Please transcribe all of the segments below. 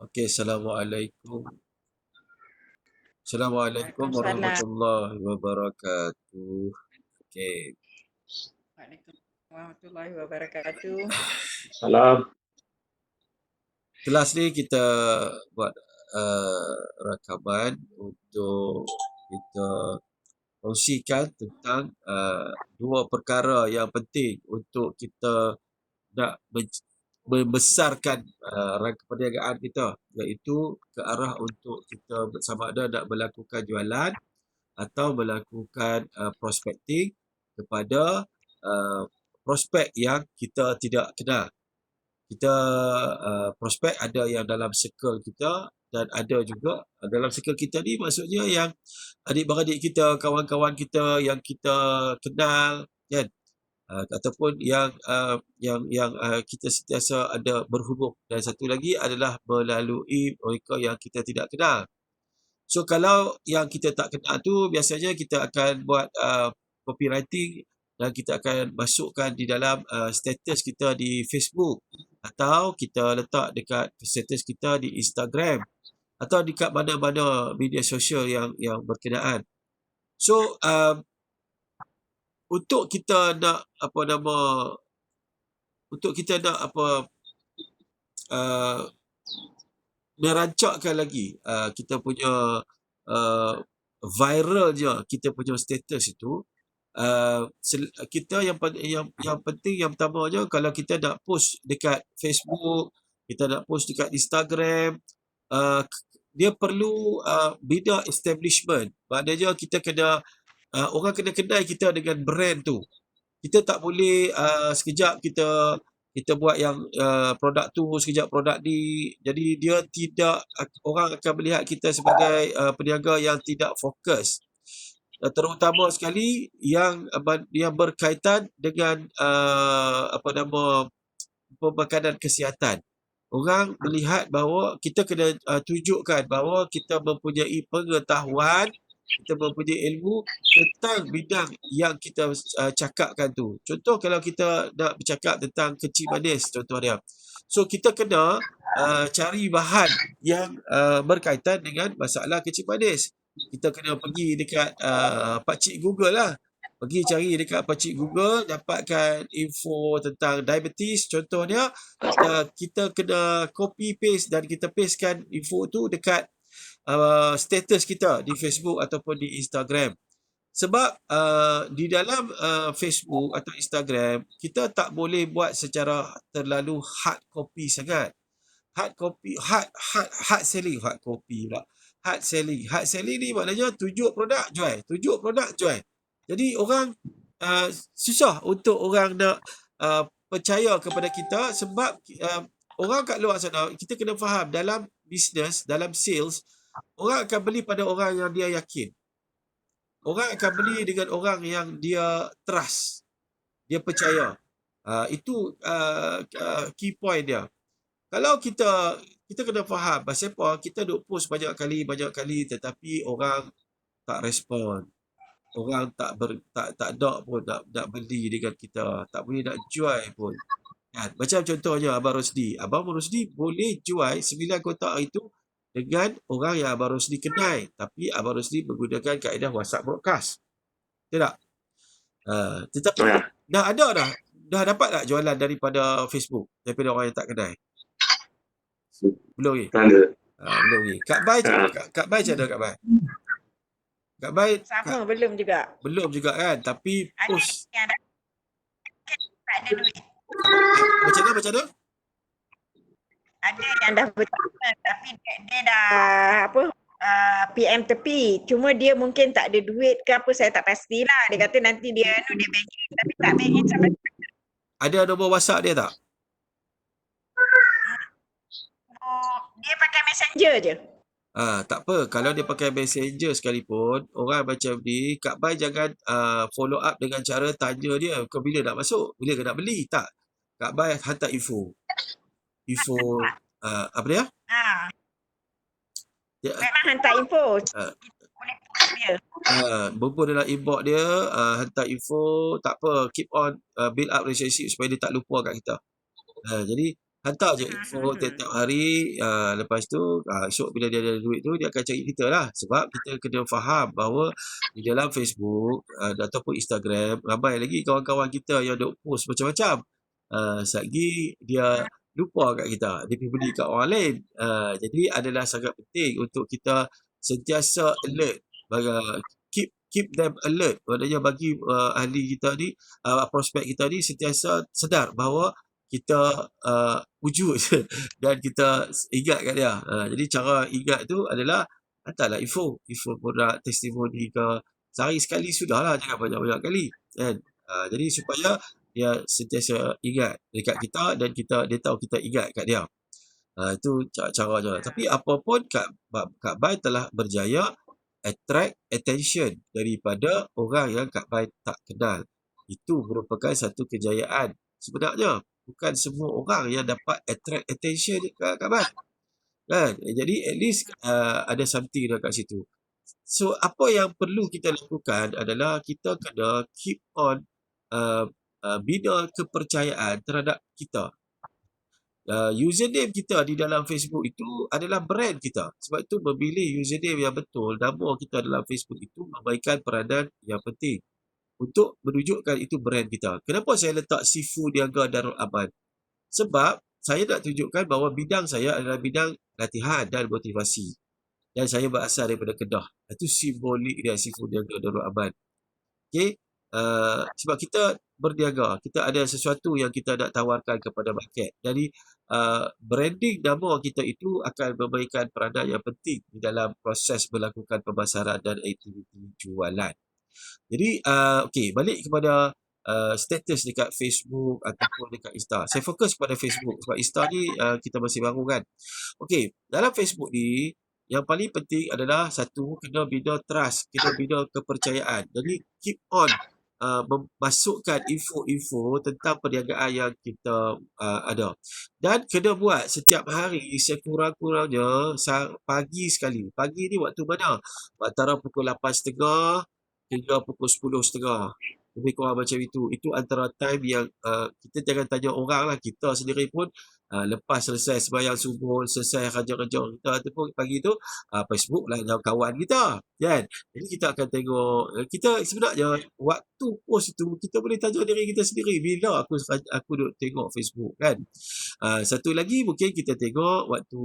Okey, Assalamualaikum. Assalamualaikum Waalaikumsalam. warahmatullahi wabarakatuh. Okey, Waalaikumsalam warahmatullahi wabarakatuh. Salam. kelas ni kita buat rakaman untuk kita kongsikan tentang dua perkara yang penting untuk kita nak membesarkan rangka perniagaan kita, iaitu ke arah untuk kita sama ada nak melakukan jualan atau melakukan prospecting kepada prospek yang kita tidak kenal. Kita prospek ada yang dalam circle kita dan ada juga dalam circle kita ni maksudnya yang adik-beradik kita, kawan-kawan kita yang kita kenal, kan? Ataupun yang kita sentiasa ada berhubung, dan satu lagi adalah melalui mereka yang kita tidak kenal. So kalau yang kita tak kenal tu, biasanya kita akan buat copywriting dan kita akan masukkan di dalam status kita di Facebook, atau kita letak dekat status kita di Instagram, atau dekat mana-mana media sosial yang berkenaan. So untuk kita nak merancakkan lagi kita punya viralnya kita punya status itu, kita yang penting, yang pertamanya, kalau kita nak post dekat Facebook, kita nak post dekat Instagram, dia perlu bina establishment. Maknanya kita kena orang kena kenal kita dengan brand tu. Kita tak boleh sekejap kita buat yang produk tu, sekejap produk ni. Jadi dia tidak, orang akan melihat kita sebagai peniaga yang tidak fokus. Terutama sekali yang berkaitan dengan pemakanan kesihatan. Orang melihat bahawa kita kena tunjukkan bahawa kita mempunyai pengetahuan, kita mempunyai ilmu tentang bidang yang kita cakapkan tu. Contoh, kalau kita nak bercakap tentang kecik manis contoh dia. So kita kena cari bahan yang berkaitan dengan masalah kecik manis. Kita kena pergi dekat pakcik Google lah. Pergi cari dekat pakcik Google, dapatkan info tentang diabetes contohnya. Kita kena copy paste dan kita pastekan info tu dekat status kita di Facebook ataupun di Instagram. Sebab di dalam Facebook atau Instagram, kita tak boleh buat secara terlalu hard copy sangat. Hard selling ni maknanya tunjuk produk jual. Jadi orang susah untuk orang nak percaya kepada kita, sebab orang kat luar sana, kita kena faham, dalam bisnes, dalam sales, orang akan beli pada orang yang dia yakin. Orang akan beli dengan orang yang dia trust, dia percaya. Itu key point dia. Kalau kita kena faham pasal apa kita duk post banyak kali tetapi orang tak respon. Orang tak ada pun nak beli dengan kita, tak boleh nak jual pun. Kan? Macam contohnya Abang Rosdi. Abang Rosdi boleh jual 9 kotak itu dengan orang yang Abang Rosdi kenal, tapi Abang Rosdi menggunakan kaedah WhatsApp broadcast. Betul tak? Tetapi dah dapat tak jualan daripada Facebook, daripada orang yang tak kenal? Belum lagi. Belum lagi. Kak Bai macam mana? Kak Bai macam mana Kak Bai? Kak Bai Sama belum juga. belum juga kan, tapi post. Ada yang tak ada duit. Macam mana? Ada yang dah bertahan tapi dia dah PM tepi. Cuma dia mungkin tak ada duit ke apa, saya tak pastilah. Dia kata nanti dia banking tapi tak banking sama. Ada nombor WhatsApp dia tak? Dia pakai messenger je. Tak apa. Kalau dia pakai messenger sekalipun, orang macam ni, Kak Bai jangan follow up dengan cara tanya dia kau bila nak masuk, bila kau nak beli. Tak. Kak Bai hantar info apa dia? Memang hantar info. Boleh post dia. Berhubung dalam inbox dia, hantar info, tak apa, keep on build up relationship supaya dia tak lupa kat kita. Jadi hantar je info tiap-tiap hari, lepas tu esok bila dia ada duit tu dia akan cari kita lah, sebab kita kena faham bahawa di dalam Facebook ataupun Instagram ramai lagi kawan-kawan kita yang duk post macam-macam. Satgi dia lupa kat kita, dia pergi beli kat orang lain. Jadi adalah sangat penting untuk kita sentiasa alert, keep them alert, maknanya bagi ahli kita ni, prospek kita ni sentiasa sedar bahawa kita wujud dan kita ingat kat dia. Jadi cara ingat tu adalah hantarlah info produk, testimoni ke, sehari sekali sudahlah, jangan banyak-banyak kali kan. Jadi supaya dia sentiasa ingat dekat kita dan dia tahu kita ingat kat dia. Itu caranya. Tapi apa pun Kak Bai telah berjaya attract attention daripada orang yang Kak Bai tak kenal. Itu merupakan satu kejayaan sebenarnya. Bukan semua orang yang dapat attract attention Kak Bai. Kan? Jadi at least ada something dekat situ. So apa yang perlu kita lakukan adalah kita kena keep on bina kepercayaan terhadap kita. Username kita di dalam Facebook itu adalah brand kita. Sebab itu memilih username yang betul, nama kita dalam Facebook itu memberikan peranan yang penting untuk menunjukkan itu brand kita. Kenapa saya letak Sifu Niaga Darul Aman? Sebab saya nak tunjukkan bahawa bidang saya adalah bidang latihan dan motivasi. Dan saya berasal daripada Kedah. Itu simbolik dia, Sifu Niaga Darul Aman. Okay? Sebab kita berniaga, kita ada sesuatu yang kita nak tawarkan kepada market. Jadi branding nama kita itu akan memberikan peranan yang penting di dalam proses melakukan pemasaran dan aktiviti jualan. Jadi balik kepada status dekat Facebook ataupun dekat Insta. Saya fokus pada Facebook sebab Insta ni kita masih baru kan. Okey, dalam Facebook ni yang paling penting adalah satu, kena bina trust, kena bina kepercayaan. Jadi keep on memasukkan info-info tentang perniagaan yang kita ada. Dan kena buat setiap hari sekurang-kurangnya pagi sekali. Pagi ni waktu mana? Antara pukul 8.30 hingga pukul 10.30. Lebih kurang macam itu. Itu antara time yang kita jangan tanya orang lah. Kita sendiri pun lepas selesai sembahyang subuh, selesai kerja-kerja kita tu pun pagi tu Facebook lah kawan kita kan. Jadi kita akan tengok, kita sebenarnya waktu post itu kita boleh tanya diri kita sendiri, bila aku duk tengok Facebook kan. Satu lagi mungkin kita tengok waktu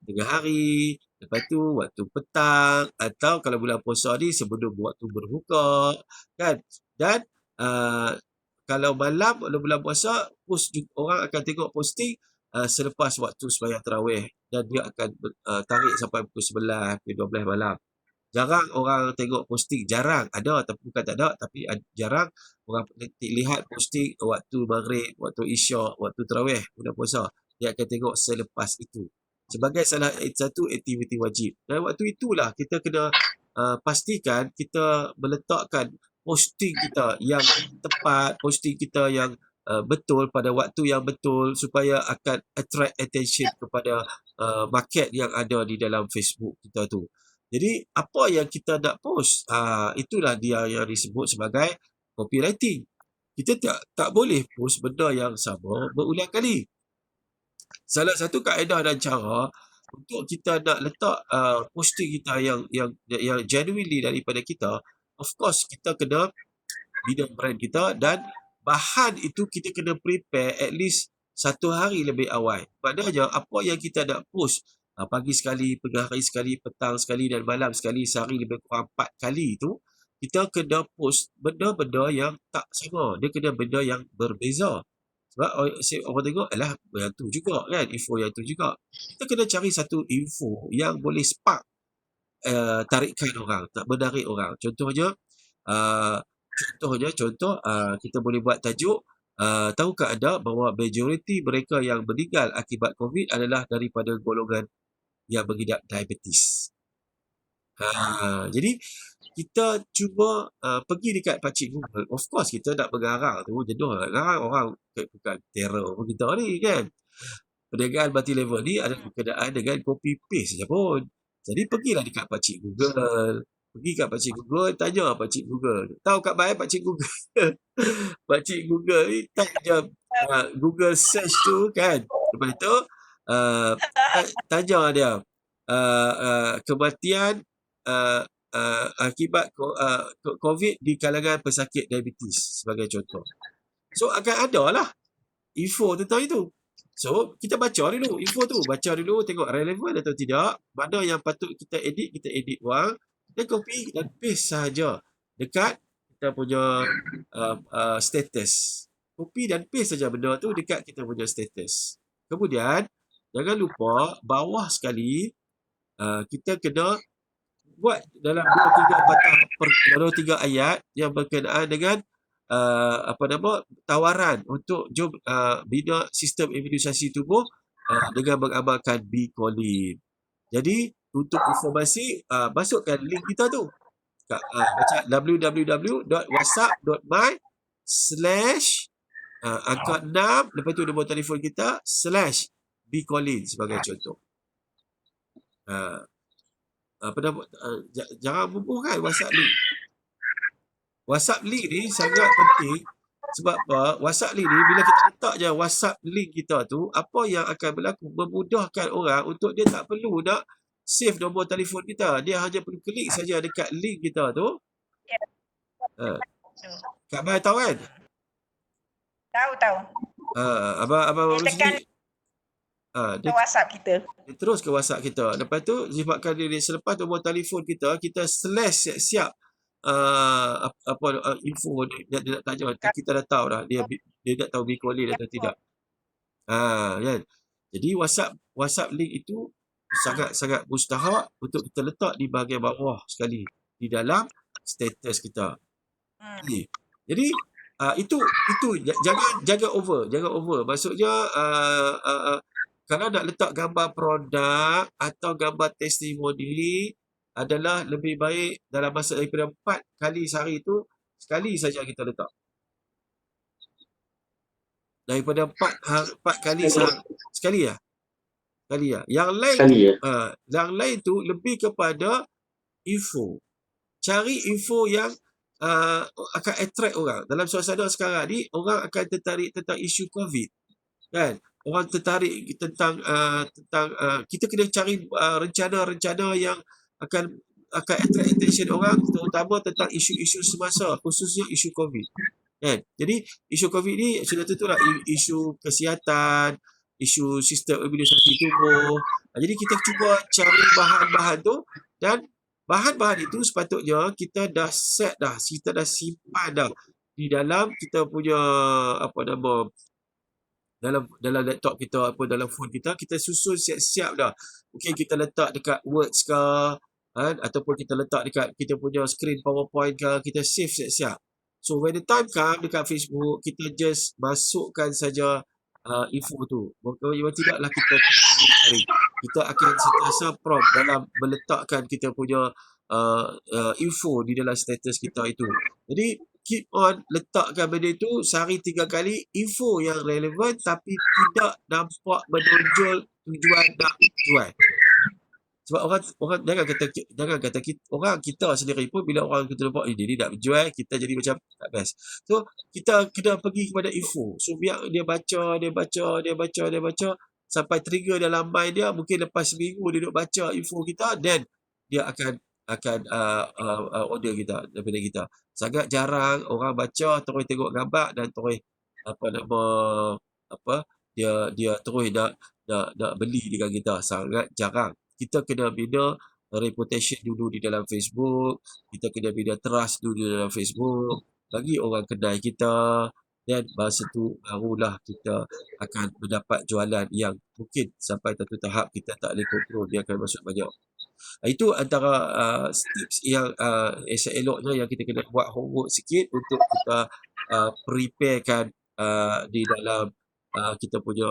tengah hari, lepas tu waktu petang, atau kalau bulan puasa ni sebelum waktu berbuka kan. Dan kalau malam bulan puasa, orang akan tengok posting selepas waktu sembahyang tarawih, dan dia akan tarik sampai pukul 11, pukul 12 malam. Jarang orang tengok posting, jarang ada, tapi bukan tak ada, tapi jarang orang lihat posting waktu maghrib, waktu isyak, waktu tarawih, bulan puasa. Dia akan tengok selepas itu sebagai salah satu aktiviti wajib. Dan waktu itulah kita kena pastikan kita meletakkan posting kita yang tepat, posting kita yang betul pada waktu yang betul, supaya akan attract attention kepada market yang ada di dalam Facebook kita tu. Jadi apa yang kita nak post, itulah dia yang disebut sebagai copywriting. Kita tak boleh post benda yang sama berulang kali. Salah satu kaedah dan cara untuk kita nak letak posting kita yang genuinely daripada kita, of course kita kena bina brand kita, dan bahan itu kita kena prepare at least 1 hari lebih awal. Maknanya apa yang kita nak post pagi sekali, tengah hari sekali, petang sekali dan malam sekali, sehari lebih kurang 4 kali tu, kita kena post benda-benda yang tak sama. Dia kena benda yang berbeza. Sebab orang tengok, alah yang tu juga kan, info yang tu juga. Kita kena cari satu info yang boleh spark tarikan orang, tak menarik orang. Contohnya kita boleh buat tajuk, tahukah anda bahawa majoriti mereka yang meninggal akibat COVID adalah daripada golongan yang mengidap diabetes. Jadi kita cuba pergi dekat pakcik Google. Of course kita nak mengarang tu jenuh nak garang orang, bukan terror pun kita ni kan. Perniagaan multi level ni ada berkenaan dengan copy paste saja pun. Jadi pergilah dekat pakcik Google. Pergi kat pakcik Google, tanya pakcik Google. Tahu kat baik pakcik Google. Pakcik Google ni type je Google search tu kan. Lepas itu tanya dia kematian akibat COVID di kalangan pesakit diabetes sebagai contoh. So akan ada lah info tentang itu. So kita baca dulu info tu, baca dulu tengok relevan atau tidak, mana yang patut kita edit ulang, dan copy dan paste saja dekat kita punya status. Copy dan paste saja benda tu dekat kita punya status. Kemudian jangan lupa bawah sekali kita kena buat dalam 2-3 patah dalam 3 ayat yang berkenaan dengan tawaran untuk jom bina sistem imunisasi tubuh dengan mengamalkan B-Choline. Jadi untuk informasi masukkan link kita tu. Baca www.whatsapp.my/angka 6 lepas tu nombor telefon kita /B-Choline sebagai contoh. Jangan bubuhkan WhatsApp link. WhatsApp link ni sangat penting sebab apa? WhatsApp link ni bila kita letak je WhatsApp link kita tu, apa yang akan berlaku memudahkan orang untuk dia tak perlu nak save nombor telefon kita. Dia hanya perlu klik saja dekat link kita tu. Kak Mai tahu kan? Tahu. Abang Dia tekan dia WhatsApp kita. Dia terus ke WhatsApp kita. Lepas tu sebabkan dia selepas nombor telefon kita slash siap info dia nak tanya, kita dah tahu dah dia nak tahu B-Choline atau tidak. Kan? Jadi WhatsApp link itu sangat mustahak untuk kita letak di bahagian bawah sekali di dalam status kita. Jadi itu jangan over. Maksudnya kalau nak letak gambar produk atau gambar testimoni adalah lebih baik dalam masa daripada 4 kali sehari itu sekali saja kita letak. Daripada 4 kali sehari sekali ya. Yang lain tu lebih kepada info. Cari info yang akan attract orang. Dalam suasana sekarang ni orang akan tertarik tentang isu COVID. Kan? Orang tertarik tentang kita kena cari rencana-rencana yang akan attract attention orang, terutama tentang isu-isu semasa, khususnya isu COVID. Kan? Jadi isu COVID ni sudah tentulah isu kesihatan, isu sistem imunisasi tubuh. Jadi kita cuba cari bahan-bahan tu, dan bahan-bahan itu sepatutnya kita dah set dah, kita dah simpan dah di dalam kita punya dalam laptop kita, dalam phone kita susun siap-siap dah. Mungkin kita letak dekat Words ke, ataupun kita letak dekat kita punya screen PowerPoint ke, kita save siap-siap. So when the time come dekat Facebook, kita just masukkan saja info tu. Memang tidaklah kita cari. Kita akan sentiasa prompt dalam meletakkan kita punya info di dalam status kita itu. Jadi keep on letakkan benda itu sehari 3 kali, info yang relevan tapi tidak nampak menonjol tujuan nak jual. Sebab orang jangan kata kita sendiri pun bila orang kita nampak ini nak jual, kita jadi macam tak best. So kita kena pergi kepada info. So biar dia baca sampai trigger dalam mind dia. Mungkin lepas seminggu dia duduk baca info kita, then dia akan order kita daripada kita. Sangat jarang orang baca terus tengok gambar dan terus dia terus nak beli dengan kita. Sangat jarang. Kita kena bina reputation dulu di dalam Facebook, kita kena bina trust dulu di dalam Facebook, bagi orang kenal kita, dan masa tu barulah kita akan mendapat jualan yang mungkin sampai satu tahap kita tak boleh kontrol, dia akan masuk banyak. Itu antara tips yang eloknya yang kita kena buat homework sikit untuk kita preparekan di dalam kita punya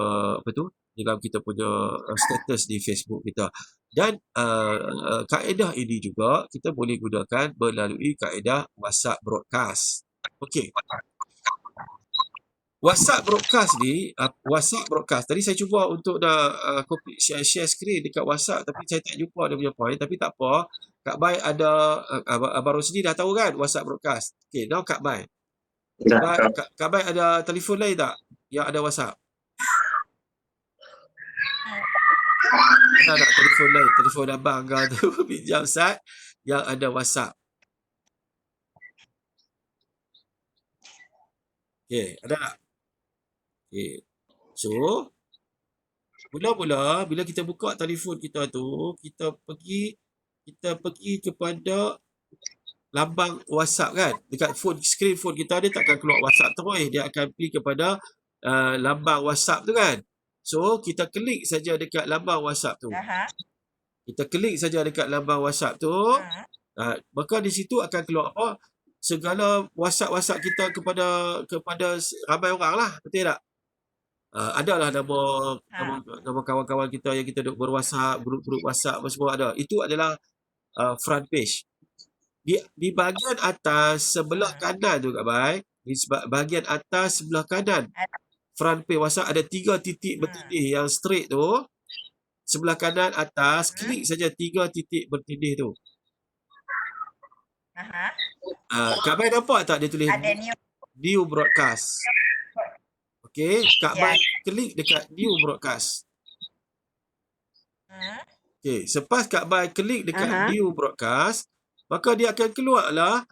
dalam kita punya status di Facebook kita. Dan kaedah ini juga kita boleh gunakan melalui kaedah WhatsApp broadcast. Okey. WhatsApp broadcast tadi saya cuba untuk dah share screen dekat WhatsApp, tapi saya tak jumpa dia punya point. Tapi tak apa, Kak Bai ada Abang Rosli dah tahu kan WhatsApp broadcast. Okey, now Kak Bai. Kak Bai ada telefon lain tak yang ada WhatsApp? Ada nak telefon lain, telefon abang kau tu pinjam Ustaz yang ada WhatsApp. Okey, ada tak? Okey. So, mula-mula bila kita buka telefon kita tu, kita pergi kepada lambang WhatsApp kan. Dekat screen phone kita dia takkan keluar WhatsApp terus, dia akan pergi kepada lambang WhatsApp tu kan. So, kita klik saja dekat lambang WhatsApp tu. Kita klik saja dekat lambang WhatsApp tu, maka di situ akan keluar apa? Segala WhatsApp kita kepada ramai orang lah, betul tak? Adalah nama kawan-kawan kita yang kita duk berWhatsApp, grup-grup WhatsApp semua ada. Itu adalah front page. Di bahagian atas sebelah kanan tu Kak Bai, di bahagian atas sebelah kanan front page WhatsApp ada 3 titik bertindih yang straight tu. Sebelah kanan atas, klik saja 3 titik bertindih tu. Kak Bai nampak tak dia tulis Ada new broadcast? Okey, Kak Bai klik dekat new broadcast. Okey, selepas Kak Bai klik dekat new broadcast, maka dia akan keluarlah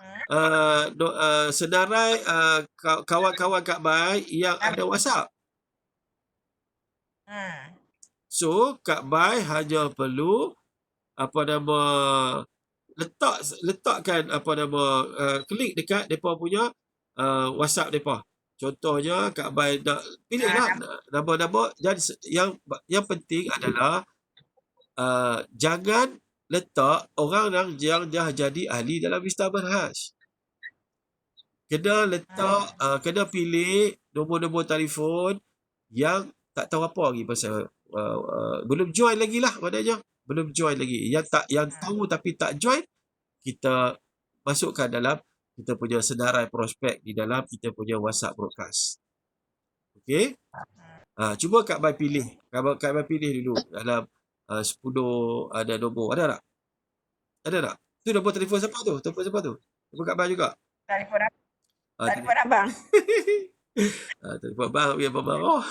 senarai kawan-kawan Kak Bai yang ada WhatsApp. So, Kak Bai hanya perlu letakkan klik dekat depa punya WhatsApp depa. Contohnya Kak Bai nak pilihlah nama-nama, dan yang penting adalah jangan letak orang yang dah jadi ahli dalam Mr. Manhaj. Kena letak kena pilih nombor-nombor telefon yang tak tahu apa lagi pasal belum join lagi lah, maknanya belum join lagi. Yang tahu tapi tak join, kita masukkan dalam kita punya senarai prospek di dalam kita punya WhatsApp broadcast. Okey? Cuba Kak Bai pilih. Kak Bai pilih dulu dalam 10 ada nombor. Ada tak? Ada tak? Tu nombor telefon siapa tu? Telefon siapa tu? Nombor Kak Bai juga? Telefon abang. Telefon abang biar abang marah.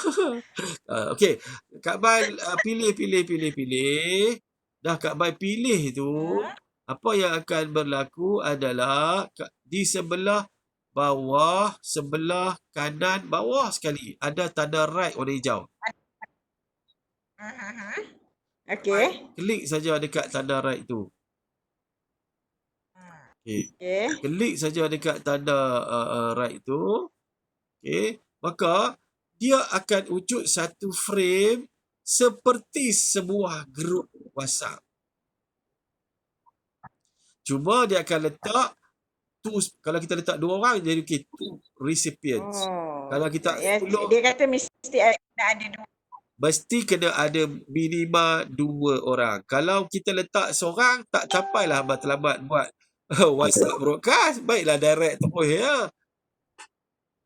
Okey. Kak Bai pilih. Dah Kak Bai pilih tu, apa yang akan berlaku adalah di sebelah bawah, sebelah kanan bawah sekali ada tanda right warna hijau. Okey. Klik saja dekat tanda right tu. Okey. Klik saja dekat tanda right tu. Okey. Maka dia akan wujud satu frame seperti sebuah grup WhatsApp. Cuma dia akan letak kalau kita letak 2 orang jadi two recipients. Kalau kita dia kata mesti ada 2. Mesti kena ada minima 2 orang. Kalau kita letak seorang, tak campailah matlamat buat WhatsApp broadcast. Baiklah direct terus ya.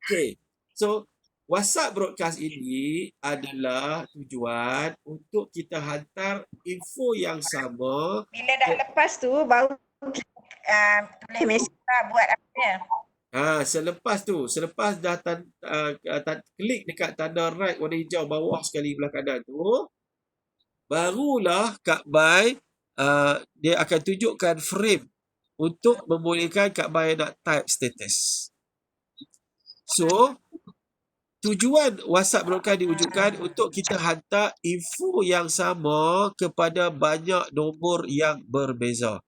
Okay. So, WhatsApp broadcast ini adalah tujuan untuk kita hantar info yang sama. Bila dah lepas tu, baru tulis mesej buat apa dia. Selepas dah klik dekat tanda right warna hijau bawah sekali belah kanan tu, barulah Kak Bai dia akan tunjukkan frame untuk membolehkan Kak Bai nak type status. So, tujuan WhatsApp broadcast diwujudkan untuk kita hantar info yang sama kepada banyak nombor yang berbeza.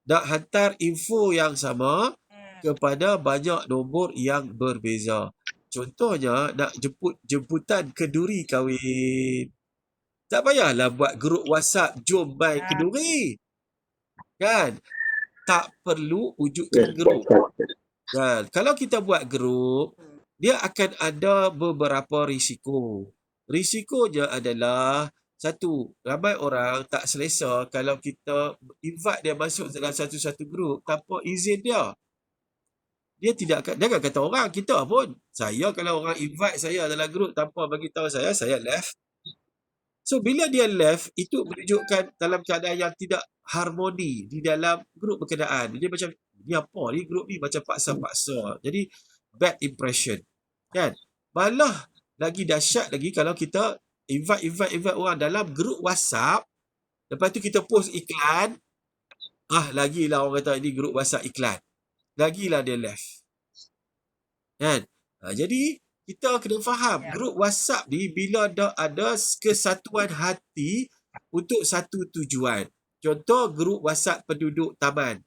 Nak hantar info yang sama kepada banyak nombor yang berbeza. Contohnya, nak jemputan kenduri kahwin. Tak payahlah buat grup WhatsApp, jom mai kenduri. Kan? Tak perlu wujudkan grup. Kan? Kalau kita buat grup, dia akan ada beberapa risiko. Risikonya adalah, satu, ramai orang tak selesa kalau kita invite dia masuk dalam satu-satu grup tanpa izin dia. Dia akan kata orang, kita pun. Saya kalau orang invite saya dalam grup tanpa bagi tahu saya left. So, bila dia left, itu menunjukkan dalam keadaan yang tidak harmoni di dalam grup berkenaan. Dia macam, ni apa ni grup ni? Macam paksa-paksa. Jadi, bad impression. Kan? Malah lagi dahsyat lagi kalau kita invite orang dalam grup WhatsApp. Lepas tu kita post iklan. Lagilah orang kata ini grup WhatsApp iklan. Lagilah dia left. Kan? Jadi kita kena faham grup WhatsApp ni bila ada kesatuan hati untuk satu tujuan. Contoh grup WhatsApp penduduk taman.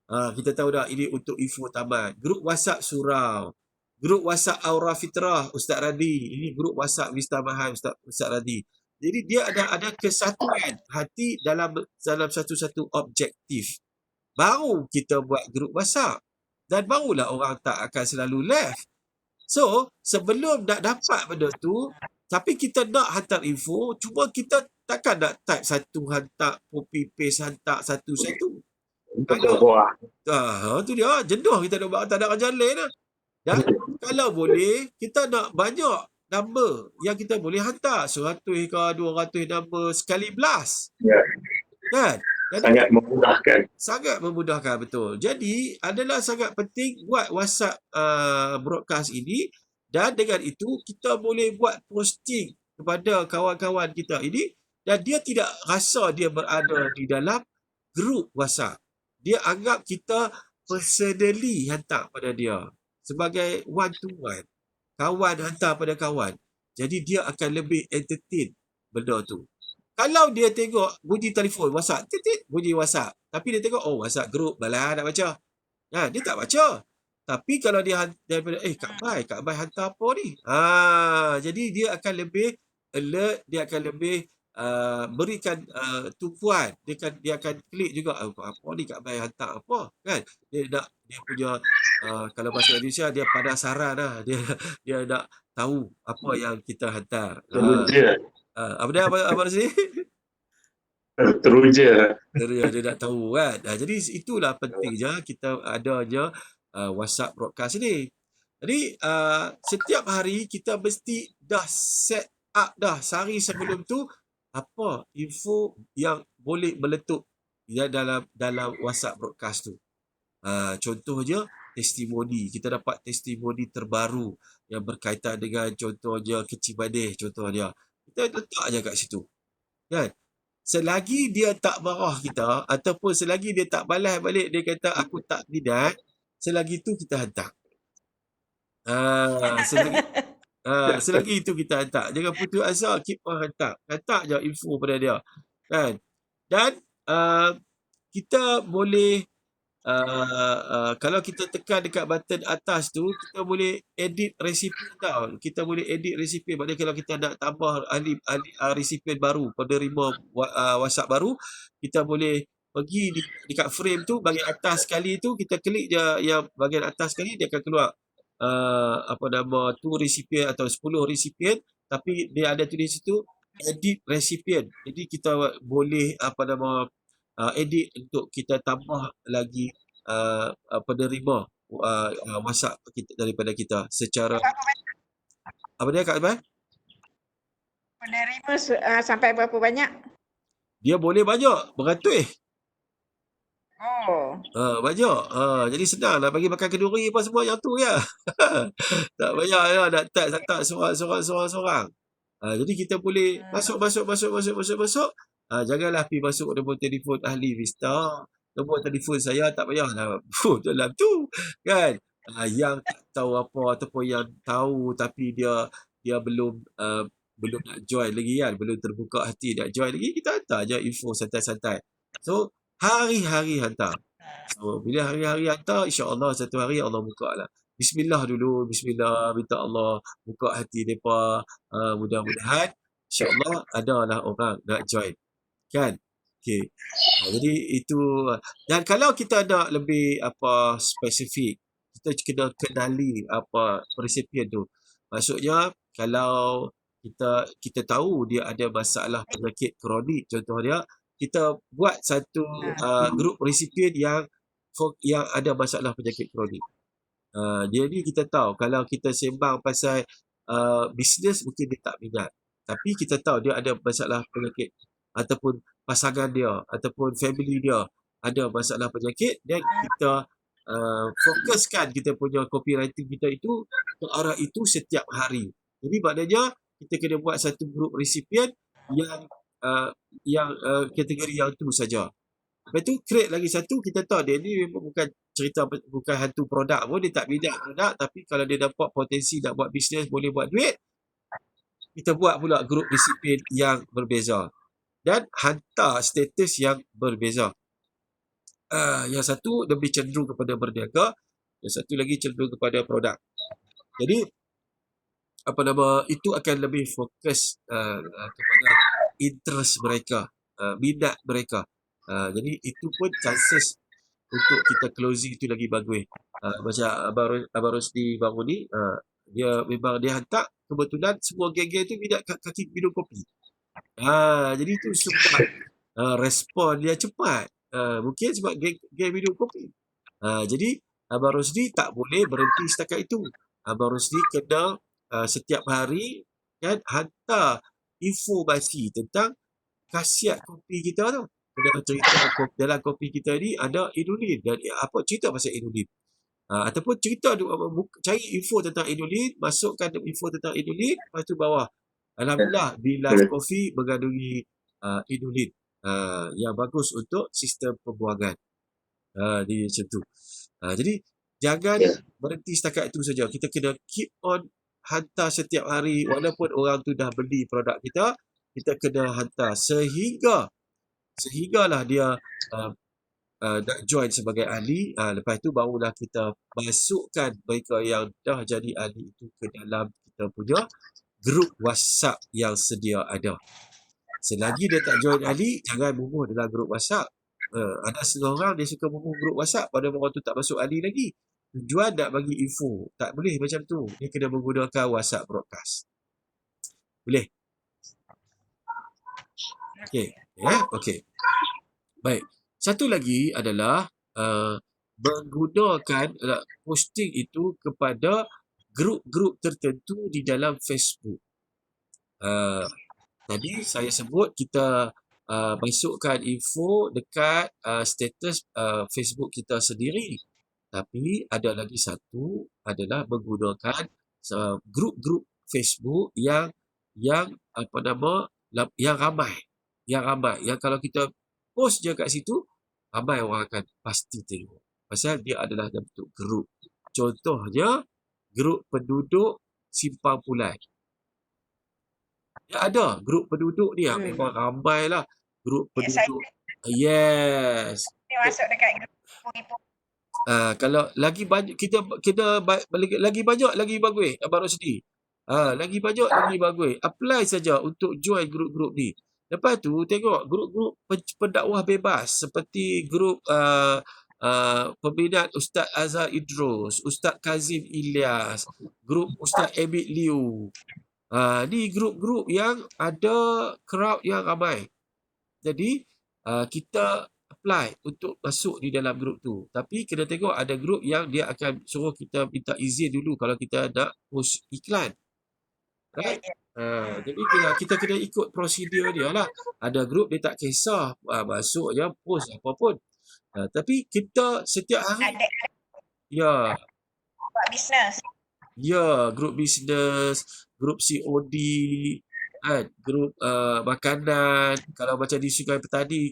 Kita tahu dah ini untuk info taman. Grup WhatsApp surau. Grup WhatsApp Aura Fitrah Ustaz Radi. Ini grup WhatsApp Vista Mahal Ustaz Radi. Jadi dia ada kesatuan hati dalam satu-satu objektif. Baru kita buat grup WhatsApp. Dan barulah orang tak akan selalu left. So, sebelum nak dapat benda tu, tapi kita nak hantar info, cuma kita takkan nak type satu, hantar, copy paste, hantar satu-satu. Tu dia, jenuh kita nak buat, tak ada kerja lain lah. Dan kalau boleh, kita nak banyak number yang kita boleh hantar. 100 ke 200 number sekali blast. Kan? Jadi, sangat memudahkan, betul. Jadi adalah sangat penting buat WhatsApp broadcast ini, dan dengan itu kita boleh buat posting kepada kawan-kawan kita ini, dan dia tidak rasa dia berada di dalam grup WhatsApp. Dia anggap kita personally hantar pada dia sebagai one to one. Kawan hantar pada kawan. Jadi dia akan lebih entertain benda tu. Kalau dia tengok bunyi telefon WhatsApp, bunyi WhatsApp. Tapi dia tengok, WhatsApp group, balah nak baca. Dia tak baca. Tapi kalau dia daripada, Kak Bai hantar apa ni? Jadi dia akan lebih alert, dia akan lebih berikan tumpuan. Dia akan klik juga, apa ni Kak Bai hantar apa? Kan? Dia punya, kalau bahasa Indonesia, dia penasaran lah. Dia nak tahu apa yang kita hantar. Apa sini? Teruja. Dia nak tahu kan. Jadi itulah pentingnya kita adanya WhatsApp broadcast ini. Jadi setiap hari kita mesti dah set up dah sehari sebelum tu apa info yang boleh meletup dalam WhatsApp broadcast tu. Contohnya testimoni. Kita dapat testimoni terbaru yang berkaitan dengan contohnya Kecil Manis contohnya. Kita letak je kat situ. Kan? Selagi dia tak marah kita ataupun selagi dia tak balas balik, dia kata aku tak minat, selagi tu kita hantar. Selagi itu kita hantar. Jangan putus asa, keep on hantar. Hantar je info pada dia. Kan? Dan kita boleh kalau kita tekan dekat button atas tu, kita boleh edit resipien tau. Kita boleh edit resipien. Maknanya kalau kita nak tambah ahli resipien baru, penerima WhatsApp baru, kita boleh pergi dekat frame tu, bahagian atas sekali tu, kita klik je yang bahagian atas sekali, dia akan keluar tu resipien atau 10 resipien, tapi dia ada tulis situ edit resipien. Jadi kita boleh edit untuk kita tambah lagi penerima WhatsApp daripada kita secara apa dia Kak Iban? Penerima sampai berapa banyak? Dia boleh banyak, beratus. Banyak. Jadi senang nak bagi makan kenduri apa semua yang tu ya. Tak payah nak tak seorang. Jadi kita boleh masuk. Janganlah pergi masuk nombor telefon ahli Vista. Nombor telefon saya tak payahlah dalam tu. Kan? Yang tak tahu apa ataupun yang tahu tapi dia belum nak join lagi kan. Belum terbuka hati nak join lagi. Kita hantar je info santai-santai. So, hari-hari hantar. So, bila hari-hari hantar, insya-Allah satu hari Allah buka lah. Bismillah dulu. Bismillah. Minta Allah buka hati mereka. Mudah-mudahan insya-Allah adalah orang nak join. Kan? Okey. Jadi itu. Dan kalau kita nak lebih spesifik, kita kena kenali resipien tu. Maksudnya kalau kita tahu dia ada masalah penyakit kronik contohnya, kita buat satu grup resipien yang ada masalah penyakit kronik. Jadi kita tahu kalau kita sembang pasal bisnes mungkin dia tak minat. Tapi kita tahu dia ada masalah penyakit ataupun pasangan dia ataupun family dia ada masalah penyakit, dan kita fokuskan kita punya copywriting kita itu ke arah itu setiap hari. Jadi maknanya kita kena buat satu grup resipien yang kategori yang tu saja. Lepas tu create lagi satu, kita tahu dia ni memang bukan hantu produk pun, dia tak minat produk, tapi kalau dia dapat potensi nak buat bisnes, boleh buat duit, kita buat pula grup resipien yang berbeza dan hantar status yang berbeza. Yang satu lebih cenderung kepada berniaga, yang satu lagi cenderung kepada produk. Jadi itu akan lebih fokus kepada interest mereka, minat mereka. Jadi itu pun chances untuk kita closing itu lagi bagus. Macam Abang Rosdi bangun ni, dia memang dia hantar, kebetulan semua geng-geng tu minat kaki minum kopi. Jadi itu sebab respon dia cepat. Mungkin sebab geng minum kopi. Jadi Abang Rosdi tak boleh berhenti setakat itu. Abang Rosdi kena setiap hari kan hantar informasi tentang khasiat kopi kita tu. Kena cerita dalam kopi kita ni ada inulin, dan apa cerita pasal inulin. Ataupun cerita cari info tentang inulin, masukkan info tentang inulin, lepas tu bawah alhamdulillah Be-Life Coffee mengandungi inulin yang bagus untuk sistem pembuangan. Dia macam tu. Jadi jangan berhenti setakat itu saja. Kita kena keep on hantar setiap hari, walaupun orang tu dah beli produk kita, kita kena hantar sehinggalah dia nak join sebagai ahli. Lepas tu barulah kita masukkan mereka yang dah jadi ahli itu ke dalam kita punya grup WhatsApp yang sedia ada. Selagi dia tak join ahli, jangan mumuh dalam grup WhatsApp. Ada setengah orang dia suka mumuh grup WhatsApp pada orang tu tak masuk ahli lagi. Tujuan nak bagi info. Tak boleh macam tu. Dia kena menggunakan WhatsApp broadcast. Boleh? Okey. Okey. Baik. Satu lagi adalah menggunakan posting itu kepada grup-grup tertentu di dalam Facebook. Tadi saya sebut kita masukkan info dekat status Facebook kita sendiri. Tapi ada lagi satu adalah menggunakan grup-grup Facebook yang ramai. Yang kalau kita post je kat situ, ramai orang akan pasti tengok. Pasal dia adalah dalam bentuk grup. Contohnya, grup penduduk Simpang Pulai. Ya ada, grup penduduk ni memang ramai lah. Grup penduduk. Yes. Dia masuk dekat grup. Kalau lagi banyak, kita lagi banyak lagi bagus, Abang Rosdi. Lagi banyak lagi bagus. Apply saja untuk join grup-grup ni. Lepas tu tengok grup-grup pendakwah bebas seperti grup peminat Ustaz Azhar Idrus, Ustaz Kazim Ilyas, grup Ustaz Emit Liu. Ni grup-grup yang ada crowd yang ramai. Jadi kita apply untuk masuk di dalam grup tu. Tapi kena tengok ada grup yang dia akan suruh kita minta izin dulu kalau kita nak post iklan. Right? Jadi kita kena ikut prosedur dia lah. Ada grup dia tak kisah masuk je post apa pun. Tapi kita setiap hari buat bisnes. grup bisnes, grup COD, grup makanan. Kalau macam di Sungai Petani,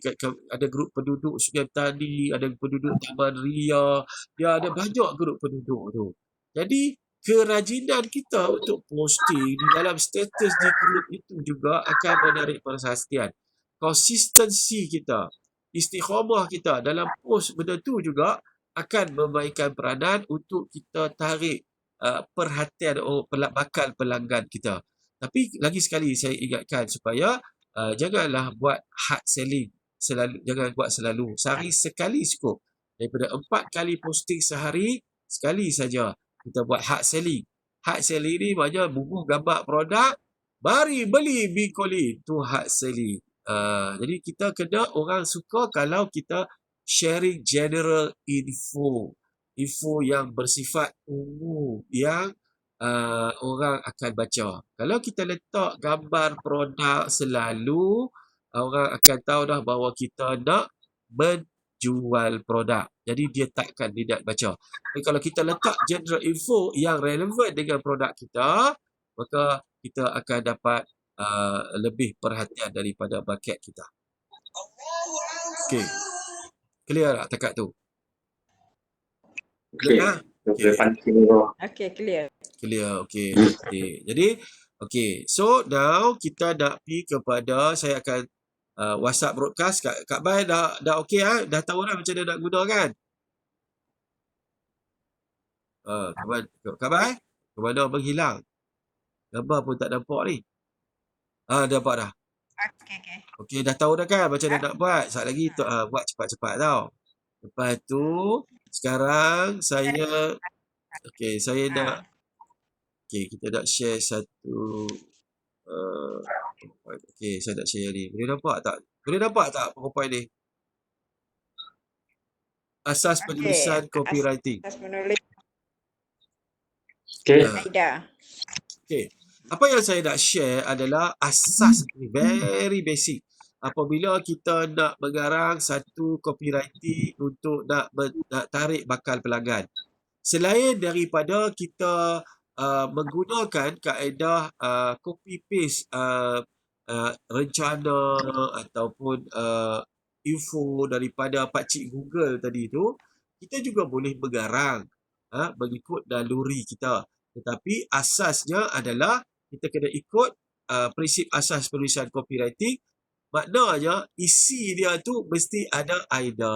ada grup penduduk Sungai Petani, ada penduduk Taman Ria. Dia ada banyak grup penduduk tu. Jadi kerajinan kita untuk posting di dalam status di grup itu juga akan menarik perhatian. Konsistensi kita, istiqamah kita dalam post benda tu juga akan memainkan peranan untuk kita tarik perhatian bakal pelanggan kita. Tapi lagi sekali saya ingatkan supaya janganlah buat hard selling jangan buat selalu. Sehari sekali cukup. Daripada 4 kali posting sehari, sekali saja kita buat hard selling. Hard selling ni maknanya bubuh gambar produk, mari beli Bicoli. Tu hard selling. Jadi kita kena orang suka kalau kita sharing general info yang bersifat umum yang orang akan baca. Kalau kita letak gambar produk selalu, orang akan tahu dah bahawa kita nak menjual produk. Jadi dia takkan tidak baca. Tapi kalau kita letak general info yang relevan dengan produk kita, maka kita akan dapat lebih perhatian daripada market kita. Okey. Clear tak takat tu? Clear? Okey. Okay, clear. Clear. Okey. Jadi, okey. So, now kita nak pergi kepada, saya akan WhatsApp broadcast. Kak Bai dah okey dah tahu dah macam mana nak guna kan? Kak Bai, ke mana menghilang? Gambar pun tak nampak ni. Nampak dah. Okay. Okey, dah tahu dah kan macam mana nak buat. Sekejap lagi buat cepat-cepat tau. Lepas tu, sekarang saya nak, kita nak share satu, saya nak share ni. Boleh nampak tak PowerPoint ni? Asas penulisan copywriting. Asas penulis Okey. Aida. Okey. Apa yang saya nak share adalah asas ni, very basic. Apabila kita nak mengarang satu copywriting untuk nak tarik bakal pelanggan. Selain daripada kita menggunakan kaedah copy paste rencana ataupun info daripada pakcik Google tadi tu, kita juga boleh mengarang mengikut naluri kita. Tetapi asasnya adalah kita kena ikut prinsip asas penulisan copywriting. Maknanya isi dia tu mesti ada idea.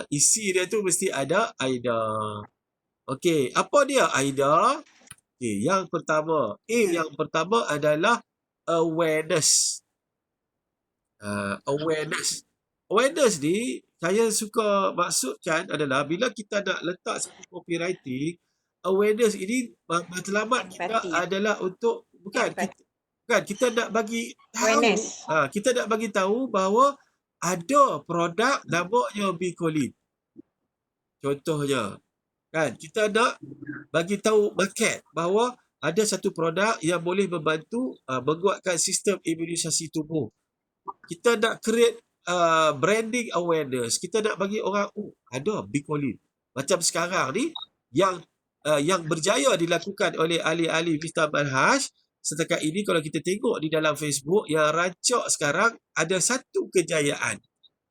Isi dia tu mesti ada idea. Okey, apa dia idea? Okey, yang pertama adalah awareness. Awareness ni saya suka maksudkan adalah bila kita nak letak satu copywriting, awareness ini matlamat kita adalah untuk kita nak bagi tahu, kita nak bagi tahu bahawa ada produk namanya Bicolin. Contohnya, kan, kita nak bagi tahu market bahawa ada satu produk yang boleh membantu menguatkan sistem imunisasi tubuh. Kita nak create branding awareness. Kita nak bagi orang, ada Bicolin. Macam sekarang ni yang berjaya dilakukan oleh ahli-ahli Vista Manhaj. Setakat ini kalau kita tengok di dalam Facebook, yang rancak sekarang ada satu kejayaan.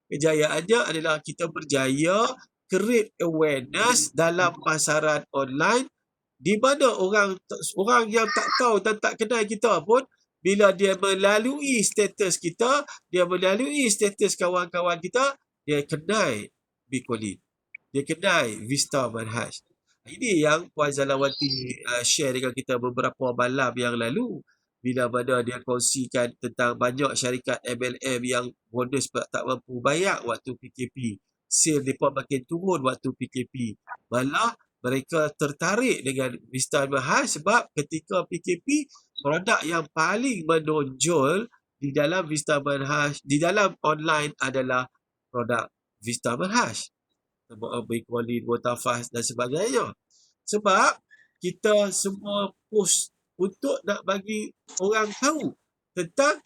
Kejayaannya adalah kita berjaya create awareness dalam pasaran online, di mana orang yang tak tahu dan tak kenal kita pun, bila dia melalui status kita, dia melalui status kawan-kawan kita, dia kenal Bicolin. Dia kenal Vista Manhaj. Ini yang Puan Zalawati share dengan kita beberapa malam yang lalu, bila mana dia kongsikan tentang banyak syarikat MLM yang bonus tak mampu bayar waktu PKP. Sale mereka makin turun waktu PKP. Malah mereka tertarik dengan Vista Manhaj sebab ketika PKP, produk yang paling menonjol di dalam Vista Manhaj, di dalam online adalah produk Vista Manhaj. Bicolin, Botafast dan sebagainya. Sebab kita semua post untuk nak bagi orang tahu tentang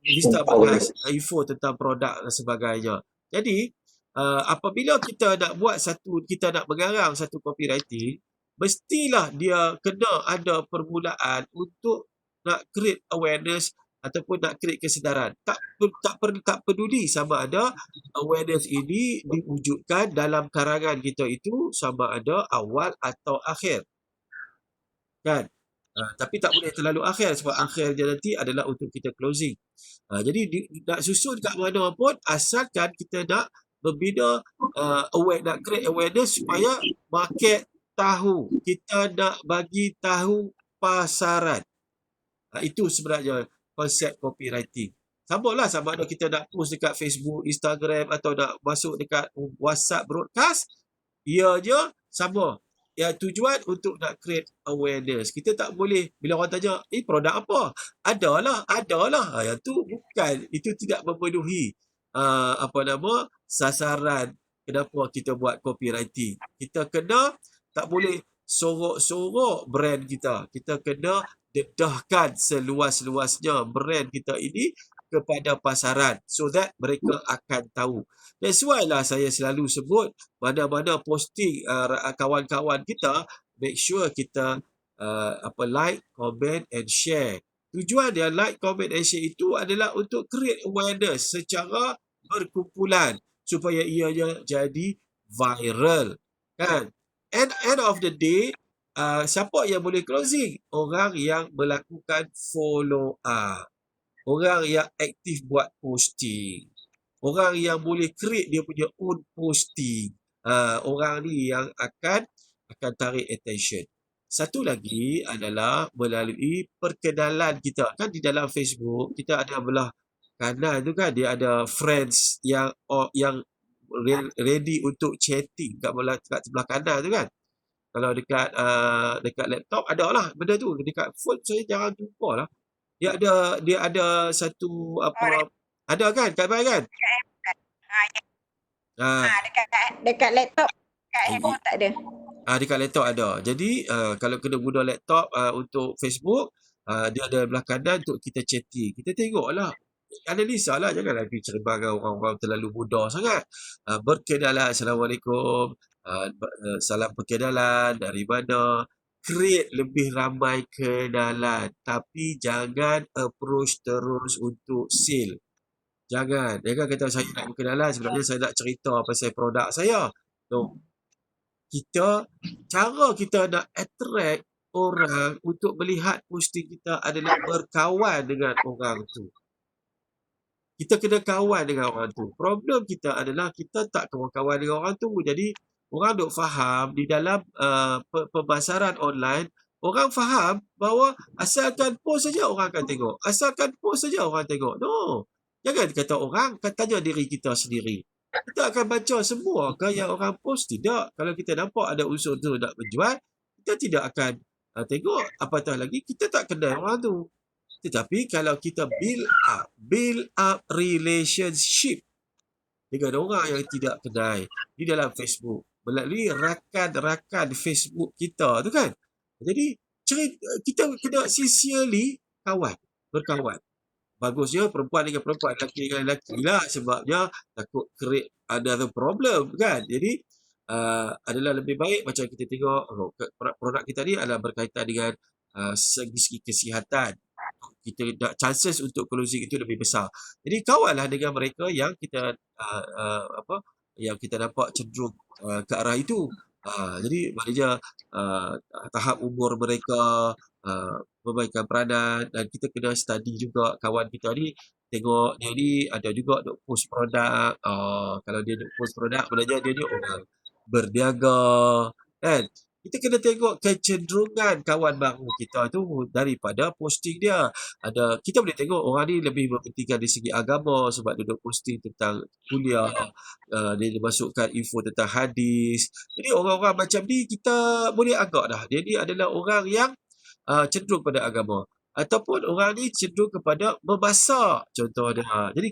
Vista Manhaj, info tentang produk dan sebagainya. Jadi apabila kita nak mengarang satu copywriting, mestilah dia kena ada permulaan untuk nak create awareness ataupun nak create kesedaran. Tak peduli sama ada awareness ini diwujudkan dalam karangan kita itu sama ada awal atau akhir. Kan? Tapi tak boleh terlalu akhir sebab akhirnya nanti adalah untuk kita closing. Jadi nak susun kat mana pun, asalkan kita nak membina nak create awareness supaya market tahu. Kita nak bagi tahu pasaran. Itu sebenarnya konsep copywriting. Sama ada kita nak post dekat Facebook, Instagram atau nak masuk dekat WhatsApp broadcast, ianya sama. Yang tujuan untuk nak create awareness. Kita tak boleh bila orang tanya, produk apa? Adalah. Yang tu bukan, itu tidak memenuhi sasaran kenapa kita buat copywriting. Kita kena tak boleh sorok-sorok brand kita. Kita kena dedahkan seluas-luasnya brand kita ini kepada pasaran so that mereka akan tahu. That's why lah saya selalu sebut mana-mana posting kawan-kawan kita make sure kita like, comment and share. Tujuan dia like, comment and share itu adalah untuk create awareness secara berkumpulan supaya ianya jadi viral, kan? End of the day, siapa yang boleh closing? Orang yang melakukan follow up, orang yang aktif buat posting, orang yang boleh create dia punya own posting. Orang ni yang akan tarik attention. Satu lagi adalah melalui perkenalan kita. Kan di dalam Facebook kita ada belah kanan tu kan, dia ada friends yang ready untuk chatting kat sebelah kanan tu kan. Kalau dekat laptop ada lah benda tu. Dekat phone saya jarang jumpa lah. Dia ada satu Oh, apa, ada kan kat mana kan? Ah, dekat laptop, dekat i- handphone tak ada. dekat laptop ada. Jadi kalau kena guna laptop untuk Facebook, dia ada belah kanan untuk kita chatting. Kita tengoklah. Analisa lah, janganlah pergi cerbangkan orang-orang terlalu mudah sangat. Berkenalan, Assalamualaikum, salam perkenalan, dari mana. Create lebih ramai kenalan. Tapi jangan approach terus untuk sale. Jangan kata saya nak berkenalan, sebenarnya saya nak cerita pasal produk saya. No. Cara kita nak attract orang untuk melihat posting kita adalah berkawan dengan orang tu. Kita kena kawan dengan orang tu. Problem kita adalah kita tak kawan-kawan dengan orang tu. Jadi orang duk faham di dalam pemasaran online, orang faham bahawa asalkan post saja orang akan tengok. Asalkan post saja orang tengok. No. Jangan kata orang, tanya diri kita sendiri. Kita akan baca semua ke yang orang post? Tidak. Kalau kita nampak ada unsur tu nak menjual, kita tidak akan tengok. Apatah lagi kita tak kenal orang tu. Tetapi kalau kita build up relationship dengan orang yang tidak kenal di dalam Facebook melalui rakan-rakan Facebook kita tu kan. Jadi kita kena sincerely berkawan. Bagusnya perempuan dengan perempuan, lelaki dengan lelaki lah, sebabnya takut create another problem kan. Jadi adalah lebih baik macam kita tengok produk kita ni adalah berkaitan dengan segi kesihatan. Kita nak chances untuk closing itu lebih besar. Jadi kawanlah dengan mereka yang kita yang kita nampak cenderung ke arah itu. Jadi maknanya tahap umur mereka, perbaikan peranan, dan kita kena study juga kawan kita ni, tengok dia ni ada juga duk post produk. Kalau dia duk post produk, maknanya dia ni orang berniaga kan. Kita kena tengok kecenderungan kawan baru kita tu daripada posting dia. Kita boleh tengok orang ni lebih berpentingkan dari segi agama sebab dia duk posting tentang kuliah, dia masukkan info tentang hadis. Jadi orang-orang macam ni kita boleh agak dah, dia ni adalah orang yang cenderung pada agama. Ataupun orang ni cenderung kepada memasak, contoh dia. Jadi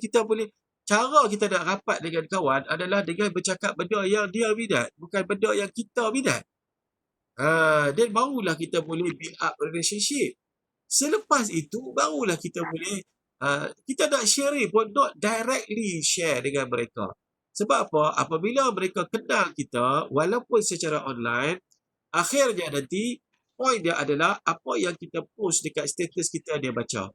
cara kita nak rapat dengan kawan adalah dengan bercakap benda yang dia minat, bukan benda yang kita minat. Dan barulah kita boleh build up relationship. Selepas itu, barulah kita boleh, kita nak sharing pun not directly share dengan mereka. Sebab apa? Apabila mereka kenal kita, walaupun secara online, akhirnya nanti, point dia adalah apa yang kita post dekat status kita dia baca.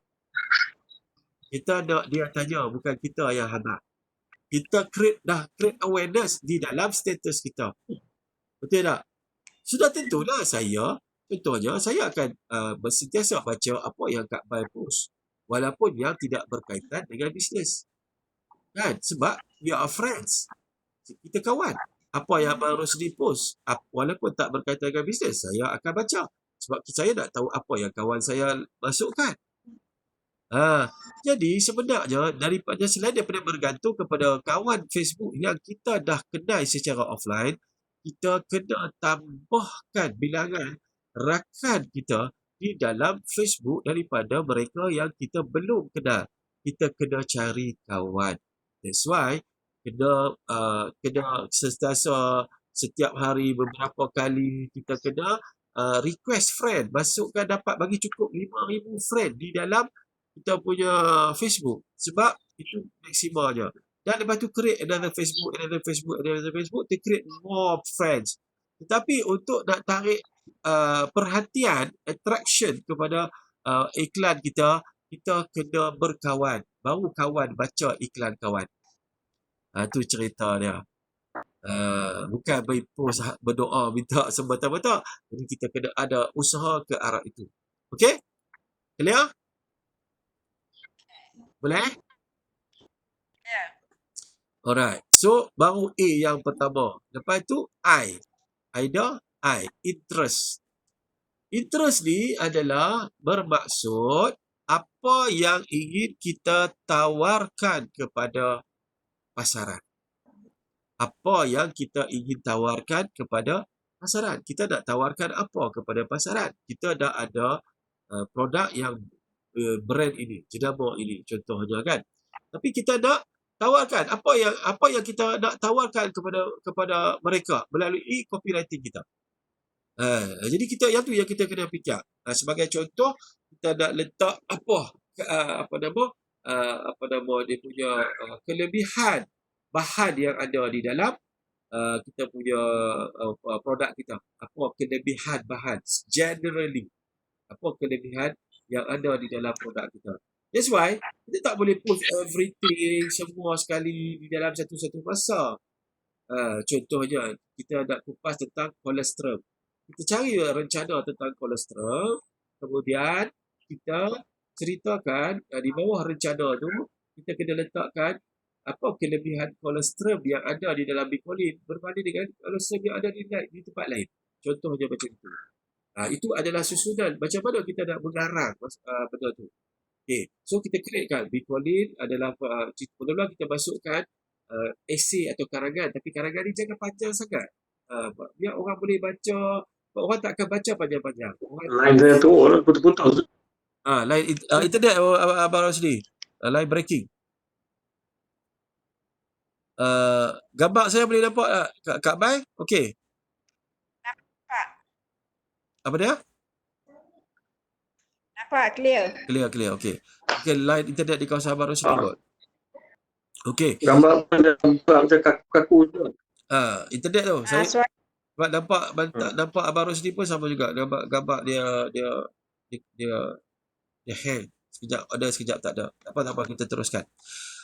Kita nak dia tanya, bukan kita yang hantar. Kita create awareness di dalam status kita. Betul tak? Sudah tentulah contohnya saya akan sentiasa baca apa yang Kak Bai post, walaupun yang tidak berkaitan dengan bisnes. Kan? Sebab we are friends. Kita kawan. Apa yang Abang Rosli post, walaupun tak berkaitan dengan bisnes, saya akan baca. Sebab saya nak tahu apa yang kawan saya masukkan. Jadi sebenarnya selain daripada bergantung kepada kawan Facebook yang kita dah kenal secara offline, kita kena tambahkan bilangan rakan kita di dalam Facebook daripada mereka yang kita belum kenal. Kita kena cari kawan. That's why kena sentiasa setiap hari beberapa kali kita kena request friend. Masukkan, dapat bagi cukup 5,000 friend di dalam kita punya Facebook. Sebab itu maksimalnya. Dan lepas tu create another Facebook to create more friends. Tetapi untuk nak tarik perhatian, attraction kepada iklan kita, kita kena berkawan. Baru kawan baca iklan kawan. Itu cerita dia. Bukan berpost berdoa minta semata-mata. Jadi kita kena ada usaha ke arah itu. Okey? Clear? Boleh? Ya. Alright. So, baru A yang pertama. Lepas tu, I. Aida, I. Interest. Interest ni adalah bermaksud apa yang ingin kita tawarkan kepada pasaran. Apa yang kita ingin tawarkan kepada pasaran. Kita nak tawarkan apa kepada pasaran. Kita dah ada produk yang brand ini, jenama ini contohnya kan. Tapi kita nak tawarkan apa yang kita nak tawarkan kepada mereka melalui copywriting kita. Jadi kita yang tu yang kita kena fikir. Sebagai contoh, kita nak letak apa nama dia punya kelebihan bahan yang ada di dalam kita punya produk kita. Apa kelebihan bahan generally. Apa kelebihan yang ada di dalam produk kita. That's why kita tak boleh post everything semua sekali di dalam satu-satu masa. Contohnya kita nak kupas tentang kolesterol. Kita cari rencana tentang kolesterol, kemudian kita ceritakan di bawah rencana tu kita kena letakkan apa kelebihan kolesterol yang ada di dalam Bicolin berbanding dengan kolesterol yang ada di tempat lain. Contohnya macam itu. Itu adalah susunan macam mana kita nak mengarang benda tu. Okay. So kita createkan Bicolin adalah mula-mula kita masukkan esei atau karangan, tapi karangan ni jangan panjang sangat. Biar orang boleh baca. Orang tak akan baca panjang-panjang. Line saya tu orang putus-putus. Line internet Abang Rosli. Line breaking. Gambar saya boleh nampak tak? Kak Bai? Okey. Nampak. Apa dia? Nampak clear. Clear. Okey. Okay, line internet di kawasan Abang Rosli kot. Okey. Gambar macam kaku tu. Internet tu. Saya Suara sebab nampak Abang Rosli pun sama juga. Gambar dia hang. Sekejap tak ada. Tak apa kita teruskan.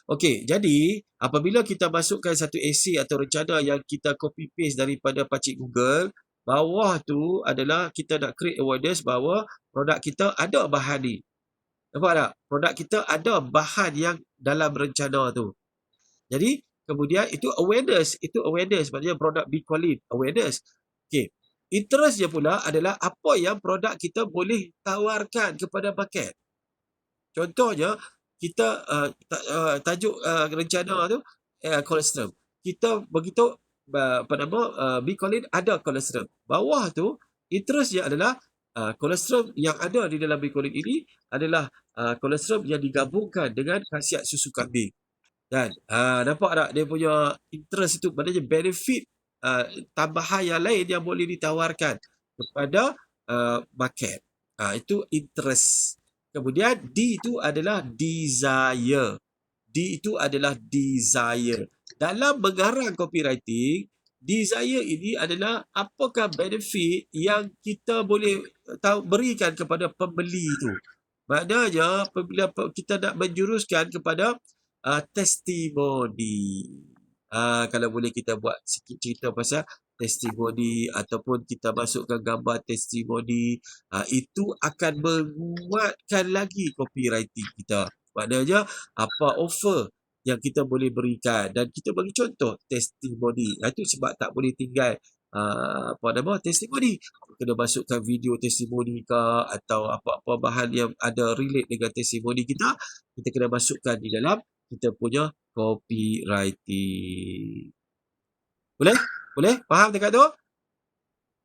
Okey, jadi apabila kita masukkan satu esei atau rencana yang kita copy paste daripada pacik Google, bawah tu adalah kita nak create awareness bahawa produk kita ada bahan ni. Nampak tak? Produk kita ada bahan yang dalam rencana tu. Jadi kemudian itu awareness, maknanya produk Bicolin awareness. Okey. Interest dia pula adalah apa yang produk kita boleh tawarkan kepada market. Contohnya kita tajuk rencana tu kolesterol. Kita begitu Bicolin ada kolesterol. Bawah tu interest dia adalah kolesterol yang ada di dalam Bicolin ini adalah kolesterol yang digabungkan dengan khasiat susu kambing. Dan nampak tak dia punya interest itu, maknanya benefit tambahan yang lain yang boleh ditawarkan kepada market. Itu interest. Kemudian D itu adalah desire. Dalam mengarang copywriting, desire ini adalah apakah benefit yang kita boleh berikan kepada pembeli itu. Maknanya apabila kita nak menjuruskan kepada testimoni. Kalau boleh kita buat sikit cerita pasal testimoni ataupun kita masukkan gambar testimoni, itu akan menguatkan lagi copywriting kita. Maknanya apa offer yang kita boleh berikan dan kita bagi contoh testimoni. Itu sebab tak boleh tinggal testimoni. Kena masukkan video testimoni ke atau apa-apa bahan yang ada relate dengan testimoni kita kena masukkan di dalam kita punya copywriting. Boleh? Faham dekat tu?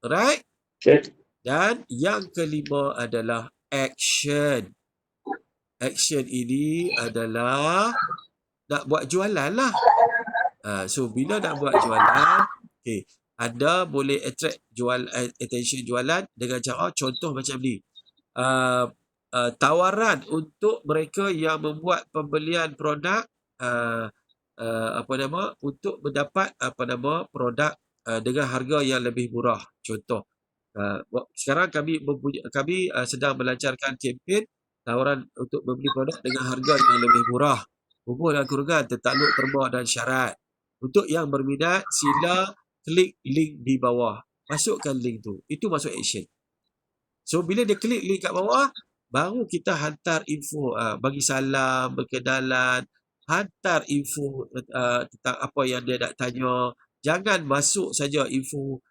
Alright? Okay. Dan yang kelima adalah action. Action ini adalah nak buat jualan lah. So, bila nak buat jualan, okay, anda boleh attract attention jualan dengan cara contoh macam ni. Tawaran untuk mereka yang membuat pembelian produk untuk mendapat produk dengan harga yang lebih murah. Contoh Sekarang kami sedang melancarkan kempen tawaran untuk membeli produk dengan harga yang lebih murah. Umur dan kurungan tertakluk terma dan syarat. Untuk yang berminat, sila klik link di bawah. Masukkan link tu. Itu masuk action. So, bila dia klik link kat bawah, baru kita hantar info, bagi salam, berkenalan, hantar info tentang apa yang dia nak tanya. Jangan masuk saja info.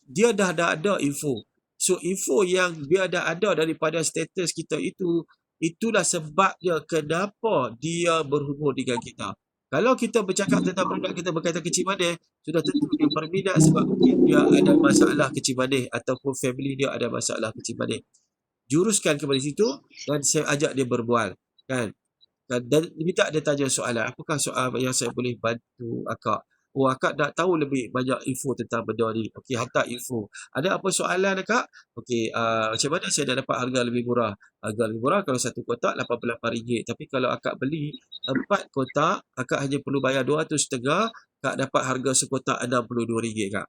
Dia dah ada info. So, info yang dia dah ada daripada status kita itu, itulah sebabnya kenapa dia berhubung dengan kita. Kalau kita bercakap tentang produk kita berkaitan kecil manis, sudah tentu dia berminat sebab mungkin dia ada masalah kecil manis ataupun family dia ada masalah kecil manis. Juruskan kepada situ dan saya ajak dia berbual. Kan? Dan minta dia tanya soalan. Apakah soal yang saya boleh bantu akak? Oh, akak nak tahu lebih banyak info tentang benda ni. Okey, hantar info. Ada apa soalan akak? Okey, macam mana saya nak dapat harga lebih murah? Harga lebih murah kalau satu kotak RM88. Tapi kalau akak beli 4 kotak, akak hanya perlu bayar RM200.5. Akak dapat harga sekotak RM62 kak.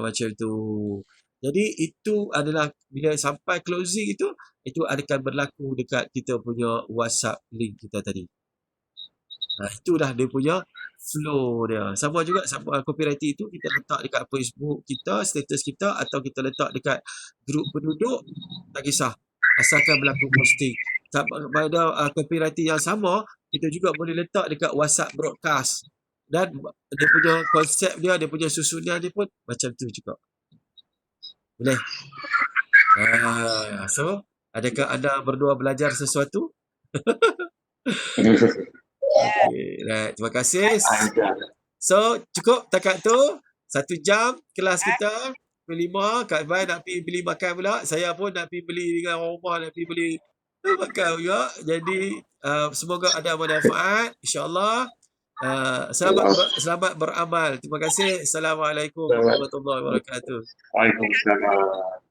Macam tu. Jadi itu adalah bila sampai closing itu akan berlaku dekat kita punya WhatsApp link kita tadi. Itulah dia punya flow dia. Sama juga copywriting itu kita letak dekat Facebook kita, status kita atau kita letak dekat grup penduduk, tak kisah. Asalkan berlaku posting. Pada copywriting yang sama, kita juga boleh letak dekat WhatsApp broadcast. Dan dia punya konsep dia punya susunan dia pun macam tu juga. Boleh? So, adakah anda berdua belajar sesuatu? Okay, right. Terima kasih. So, cukup takat tu. 1 jam kelas kita. Pukul 5, Kak Bai nak pergi beli makan pula. Saya pun nak pergi beli dengan orang rumah, nak pergi beli makan juga. Jadi, semoga ada manfaat. InsyaAllah. Selamat beramal. Terima kasih. Assalamualaikum warahmatullahi wabarakatuh. Waalaikumsalam.